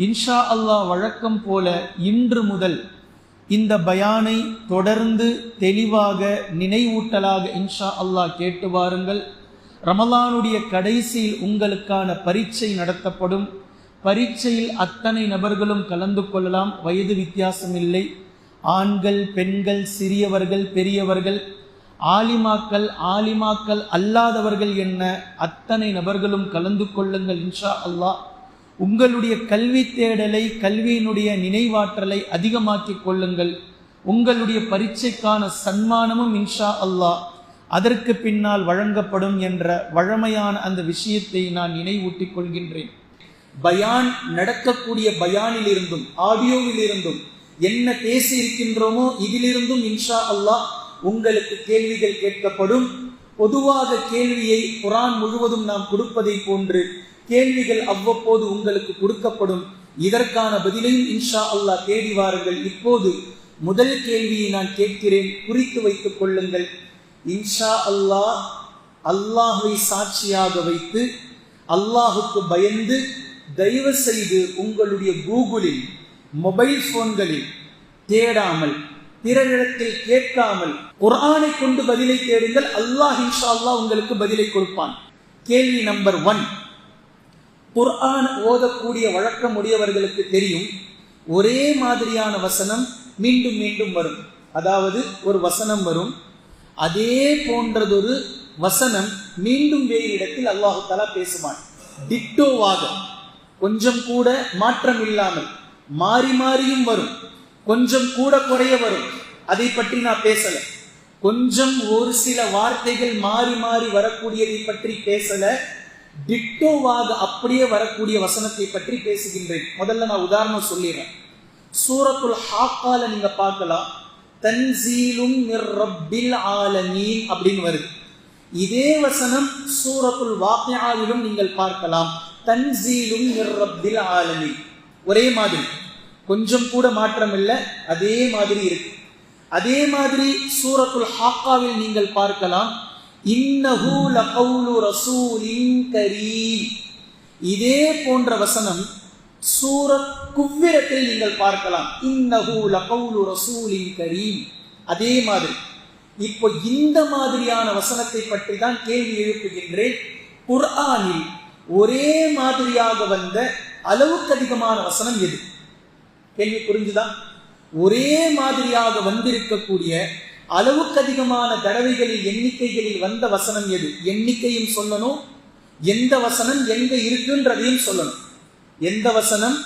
இன்ஷா அல்லாஹ் வழக்கம் போல இன்று முதல் இந்த பயானை தொடர்ந்து தெளிவாக நினைவூட்டலாக இன்ஷா அல்லாஹ் கேட்டு வாருங்கள். ரமலானுடைய கடைசியில் உங்களுக்கான பரீட்சை நடத்தப்படும். பரீட்சையில் அத்தனை நபர்களும் கலந்து கொள்ளலாம். வயது வித்தியாசம் இல்லை. ஆண்கள், பெண்கள், சிறியவர்கள், பெரியவர்கள், ஆலிமாக்கள் அல்லாதவர்கள் என்ன அத்தனை நபர்களும் கலந்து கொள்ளுங்கள். இன்ஷா அல்லாஹ் உங்களுடைய கல்வி தேடலை, கல்வியினுடைய நினைவாற்றலை அதிகமாக்கிக் கொள்ளுங்கள். உங்களுடைய பரீட்சைக்கான சன்மானமும் இன்ஷா அல்லாஹ் அதற்கு பின்னால் வழங்கப்படும் என்ற வழமையான அந்த விஷயத்தை நான் நினைவூட்டிக் கொள்கின்றேன். பயான் நடக்கக்கூடிய பயானில் இருந்தும் ஆடியோவில் இருந்தும் என்ன பேசி இருக்கின்றோமோ இதிலிருந்தும் இன்ஷா அல்லாஹ் உங்களுக்கு கேள்விகள் கேட்கப்படும். பொதுவாக கேள்வியை குர்ஆன் முழுவதும் நாம் கொடுப்பதை போன்று கேள்விகள் அவ்வப்போது உங்களுக்கு கொடுக்கப்படும். இதற்கான பதிலையும் இன்ஷா அல்லாஹ் தேடி வாருங்கள். இப்போது முதல் கேள்வியை நான் கேட்கிறேன், குறித்து வைத்துக் கொள்ளுங்கள். இன்ஷா அல்லாஹ் அல்லாஹ்வை சாட்சியாக வைத்து அல்லாஹுக்கு பயந்து தயவு செய்து உங்களுடைய கூகுளில், மொபைல் போன்களில் தேடாமல், பிறரிடத்தில் கேட்காமல் குர்ஆனை கொண்டு பதிலை தேடுங்கள். அல்லாஹ் இன்ஷா அல்லாஹ் உங்களுக்கு பதிலை கொடுப்பான். கேள்வி நம்பர் 1. குர்ஆன் ஓதக்கூடிய வழக்கம் உடையவர்களுக்கு தெரியும், ஒரே மாதிரியான வசனம் மீண்டும் மீண்டும் வரும். அதாவது ஒரு வசனம் வரும், அதே போன்றதொரு வசனம் மீண்டும் வேறு இடத்தில் அல்லாஹு தஆலா பேசுவான். டிட்டோவாக, கொஞ்சம் கூட மாற்றம் இல்லாமல் மாறி மாறியும் வரும், கொஞ்சம் கூட குறைய வரும். அதை பற்றி நான் பேசல. கொஞ்சம் ஒரு சில வார்த்தைகள் மாறி மாறி வரக்கூடியதை பற்றி பேசல. டிட்டோவாக அப்படியே வரக்கூடிய வசனத்தை பற்றி பேசுகின்றேன். முதல்ல நான் உதாரணம் சொல்லிடுறேன். சூரத்துல் ஹாக்கால நீங்க பார்க்கலாம், தன்சீலும் மிர் ரப்பில் ஆலமீன் அப்படின்னு வருது. இதே வசனம் சூரத்துல் வாக்கியாவிலும் நீங்கள் பார்க்கலாம், தன்சீலும் மிர் ரப்பில் ஆலமீன். ஒரே மாதிரி, கொஞ்சம் கூட மாற்றம் இல்லை, அதே மாதிரி இருக்கு. அதே மாதிரி சூரத்துல் ஹாக்காவில் நீங்கள் பார்க்கலாம், இன்னஹு லகவுலு ரசூலின் கரீம். இதே போன்ற வசனம் சூரத் குவ்விரத்தில் நீங்கள் பார்க்கலாம், இன்னஹு லகவுலு ரசூலின் கரீம். அதே மாதிரி இப்போ இந்த மாதிரியான வசனத்தை பற்றி தான் கேள்வி எழுப்புகின்றேன். குர்ஆனில் ஒரே மாதிரியாக வந்த அளவுக்கு அதிகமான வசனம் எது? கேள்வி புரிஞ்சுதான்? ஒரே மாதிரியாக வந்திருக்கக்கூடிய அளவுக்கு அதிகமான தடவைகளில், எண்ணிக்கைகளில் வந்த வசனம் எது? எண்ணிக்கையும் சொல்லணும், எந்த வசனம் எங்க இருக்குன்றதையும் சொல்லணும். எந்த வசனம்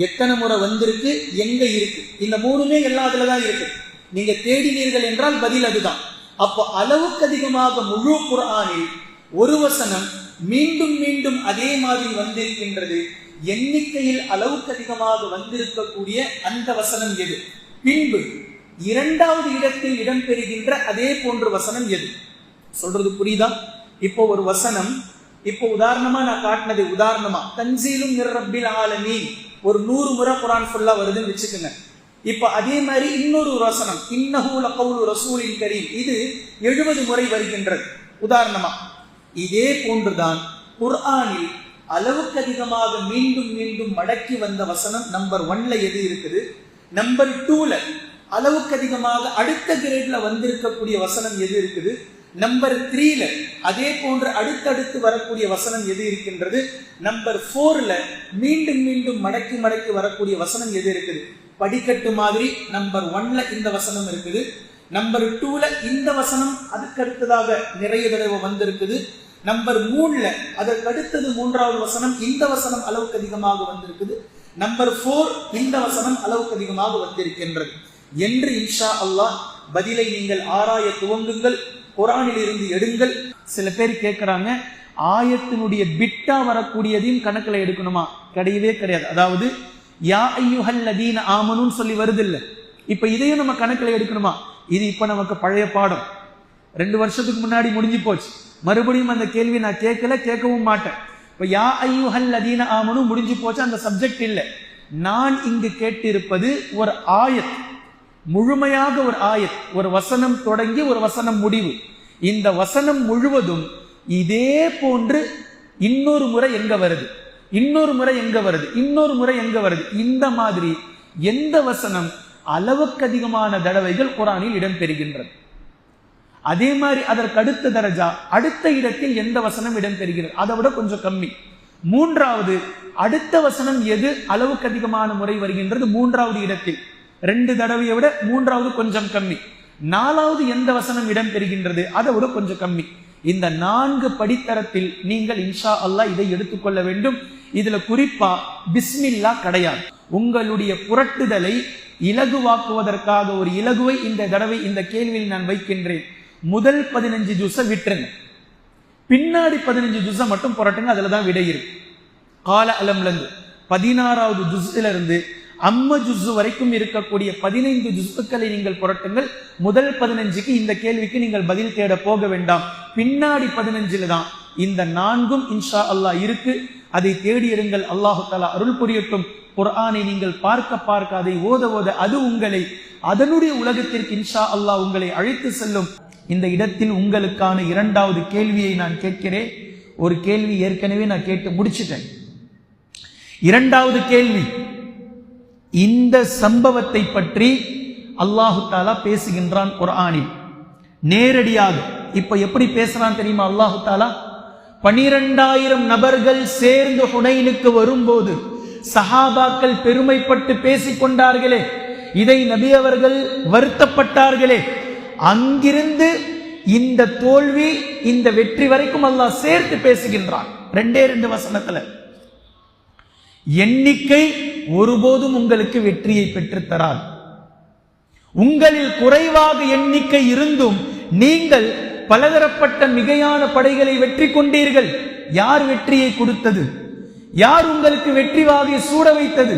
எத்தனை முறை வந்திருக்கு, எங்க இருக்கு, இந்த மூணுமே எல்லாத்துலதான் இருக்கு. நீங்க தேடினீர்கள் என்றால் பதில் அதுதான். அப்போ அளவுக்கு அதிகமாக முழு குர்ஆனில் ஒரு வசனம் மீண்டும் மீண்டும் அதே மாதிரி வந்திருக்கின்றது. எண்ணிக்கையில் அளவுக்கு அதிகமாக வந்திருக்கக்கூடிய அந்த வசனம் எது? பின்பு இரண்டாவது இடத்தில் இடம்பெறுகின்ற அதே போன்ற வசனம் எது? சொல்றது புரியுதா? இப்போ ஒரு வசனம், இப்போ உதாரணமா நான் காட்டினது, உதாரணமா தன்சீலும் மிர் ரப்பில் ஆலமீன் ஒரு 100 முறை குர்ஆன் ஃபுல்லா வருதுன்னு வச்சுக்கோங்க. இப்ப அதே மாதிரி இன்னொரு வசனம், இன்னஹு லகவுலு ரசூலின் கரீம், இது 70 முறை வருகின்றது உதாரணமா. இதே போன்றுதான் குர்ஆனில் அளவுக்கு அதிகமாக மீண்டும் மீண்டும் மடக்கி வந்த வசனம் நம்பர் 1ல எது இருக்குது? நம்பர் 2ல அளவுக்கு அதிகமாக அடுத்த கிரேட்ல வந்திருக்கக்கூடிய வசனம் எது இருக்குது? நம்பர் 3ல அதே போன்று அடுத்தடுத்து வரக்கூடிய வசனம் எது இருக்கின்றது? நம்பர் 4ல மீண்டும் மீண்டும் மடக்கி மடக்கி வரக்கூடிய வசனம் எது இருக்குது? படிக்கட்டு மாதிரி நம்பர் 1ல இந்த வசனம் இருக்குது, நம்பர் 2ல இந்த வசனம் அதுக்கு அடுத்ததாக நிறைய தடவை வந்திருக்குது, நம்பர் 3ல அதற்கு அடுத்தது 3வது வசனம் இந்த வசனம் அளவுக்கு அதிகமாக வந்திருக்குது, நம்பர் 4 இந்த வசனம் அளவுக்கு அதிகமாக வந்திருக்கின்றது என்று இன்ஷா அல்லாஹ் பதிலை நீங்கள் ஆராய துவங்குங்கள். குர்ஆனில் இருந்து எடுங்கள். சில பேர் கேட்கிறாங்க, ஆயத்தினுடைய பிட்டா வரக்கூடியதையும் கணக்கில் எடுக்கணுமா? கிடையவே கிடையாது. அதாவது யா அய்யுஹல் லதீன ஆமனுன்னு சொல்லி வருது இல்ல, இப்ப இதையும் நம்ம கணக்கில் எடுக்கணுமா? இது இப்ப நமக்கு பழைய பாடம், 2 வருஷத்துக்கு முன்னாடி முடிஞ்சு போச்சு. மறுபடியும் அந்த கேள்வி நான் கேட்கல, கேட்கவும் மாட்டேன். இப்ப யா அய்யுஹல் லதீன ஆமனு முடிஞ்சு போச்சு, அந்த சப்ஜெக்ட் இல்லை. நான் இங்கு கேட்டிருப்பது ஒரு ஆயத், முழுமையாக ஒரு ஆயத், ஒரு வசனம் தொடங்கி ஒரு வசனம் முடிவு. இந்த வசனம் முழுவதும் இதே போன்று இன்னொரு முறை எங்க வருது? இன்னொரு முறை எங்க வருது, இன்னொரு முறை எங்க வருது. இந்த மாதிரி எந்த வசனம் அளவுக்கு அதிகமான தடவைகள் குர்ஆனில் இடம்பெறுகின்றது, அதே மாதிரி அதற்கு அடுத்த தரஜா அடுத்த இடத்தில் எந்த வசனம் இடம்பெறுகிறது அதை விட கொஞ்சம் கம்மி. மூன்றாவது அடுத்த வசனம் எது அளவுக்கு அதிகமான முறை வருகின்றது, மூன்றாவது இடத்தில் 2 தடவையை விட மூன்றாவது கொஞ்சம் கம்மி. நாலாவது எந்த வசனம் இடம்பெறுகின்றது அதை விட கொஞ்சம் கம்மி. இந்த 4 படித்தரத்தில் நீங்கள் இன்ஷா அல்லாஹ் இதை எடுத்துக்கொள்ள வேண்டும். இதுல குறிப்பா பிஸ்மில்லா கிடையாது. உங்களுடைய புரட்டுதலை இலகுவாக்குவதற்காக ஒரு இலகுவை இந்த தடவை இந்த கேள்வியில் நான் வைக்கின்றேன். முதல் 15 ஜுஸை விட்டுருங்க, பின்னாடி 15 ஜுஸை மட்டும் புரட்டுங்க, அதுல தான் விடை இருக்கு. கால அலம்லந்து 16வது ஜுஸ்ல இருந்து அம்ம ஜுஸ் வரைக்கும் இருக்கக்கூடிய 15 ஜுஸ்களை நீங்கள் புரட்டுங்கள். முதல் 15க்கு இந்த கேள்விக்கு நீங்கள் பதில் தேட போக வேண்டாம். பின்னாடி 15ல தான் இந்த 4ம் இன்ஷா அல்லாஹ் இருக்கு. அதை தேடி எடுங்கள். அல்லாஹு தஆலா அருள் புரியட்டும். குர்ஆனை நீங்கள் பார்க்க பார்க்க அதை ஓத ஓத அது உங்களை அதனுடைய உலகத்திற்கு இன்ஷா அல்லாஹ் உங்களை அழைத்து செல்லும். இந்த இடத்தில் உங்களுக்கான 2வது கேள்வியை நான் கேட்கிறேன். ஒரு கேள்வி ஏற்கனவே நான் கேட்டு முடிச்சிட்டேன். 2வது கேள்வி, இந்த சம்பவத்தை பற்றி அல்லாஹு தஆலா பேசுகின்றான் குர்ஆனில் நேரடியாக. இப்ப எப்படி பேசுறான் தெரியுமா அல்லாஹு தஆலா? 12,000 நபர்கள் சேர்ந்து ஹுனைனுக்கு வரும்போது சஹாபாக்கள் பெருமைப்பட்டு பேசிக் கொண்டார்களே, இதை நபி அவர்கள் வருத்தப்பட்டார்களே, அங்கிருந்து இந்த தோல்வி இந்த வெற்றி வரைக்கும் அல்லாஹ் சேர்த்து பேசுகின்றான். 2 வசனத்துல எண்ணிக்கை ஒருபோதும் உங்களுக்கு வெற்றியை பெற்றுத்தராது. உங்களில் குறைவாக எண்ணிக்கை இருந்தும் நீங்கள் பலதரப்பட்ட மிகையான படைகளை வெற்றி கொண்டீர்கள். யார் வெற்றியை கொடுத்தது? யார் உங்களுக்கு வெற்றி வாகை சூட வைத்தது?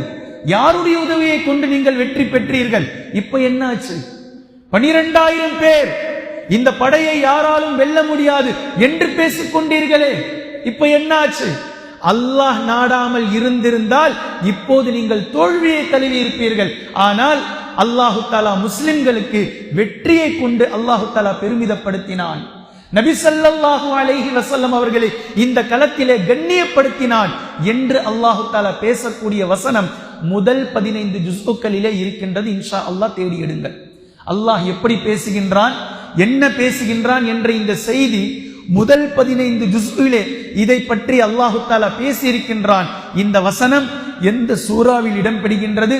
யாருடைய உதவியை கொண்டு நீங்கள் வெற்றி பெற்றீர்கள்? இப்ப என்ன ஆச்சு? 12,000 பேர் இந்த படையை யாராலும் வெல்ல முடியாது என்று பேசிக் கொண்டீர்களே, இப்ப என்ன ஆச்சு? அல்லாஹ் நாடாமல் இருந்திருந்தால் இப்போது நீங்கள் தோல்வியை தழுவி இருப்பீர்கள். ஆனால் அல்லாஹு தஆலா முஸ்லிம்களுக்கு வெற்றியை கொண்டு அல்லாஹு தஆலா பெருமிதப்படுத்தினான். நபி ஸல்லல்லாஹு அலைஹி வஸல்லம் அவர்களை இந்த களத்திலே கண்ணியப்படுத்தினான் என்று அல்லாஹு தஆலா பேசக்கூடிய வசனம் முதல் 15 ஜுஸ்களிலே இருக்கின்றது. இன்ஷா அல்லாஹ் தேடி எடுங்கள். அல்லாஹ் எப்படி பேசுகின்றான், என்ன பேசுகின்றான் என்ற இந்த செய்தி முதல் 15 ஜுஸ்களிலே இதை பற்றி அல்லாஹு தஆலா பேசியிருக்கின்றான். இந்த வசனம் எந்த சூறாவில் இடம்பெறுகின்றது,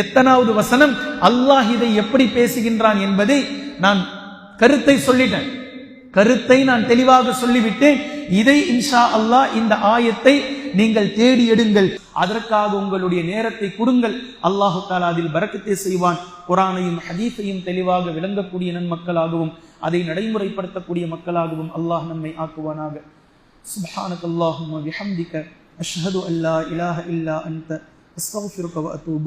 எத்தனாவது வசனம், அல்லாஹ் இதை எப்படி பேசுகின்றான் என்பதை நான் கருத்தை சொல்லிட்டேன். கருத்தை நான் தெளிவாக சொல்லிவிட்டேன். இதை இன்ஷா அல்லாஹ் இந்த ஆயத்தை நீங்கள் தேடி எடுங்கள். அதற்காக உங்களுடைய நேரத்தை கொடுங்கள். அல்லாஹு தஆலா அதில் பரக்கத்தை செய்வான். குர்ஆனையும் ஹதீஸையும் தெளிவாக விளங்கக்கூடிய நன்மக்களாகவும் அதை நடைமுறைப்படுத்தக்கூடிய மக்களாகவும் அல்லாஹ் நம்மை ஆக்குவானாக. சுப்ஹானக்கல்லாஹும்ம வபிஹம்திக அஷ்ஹது அல்லா இலாஹ இல்லா அன்த அஸ்தக்ஃபிருக வ அத்தூபு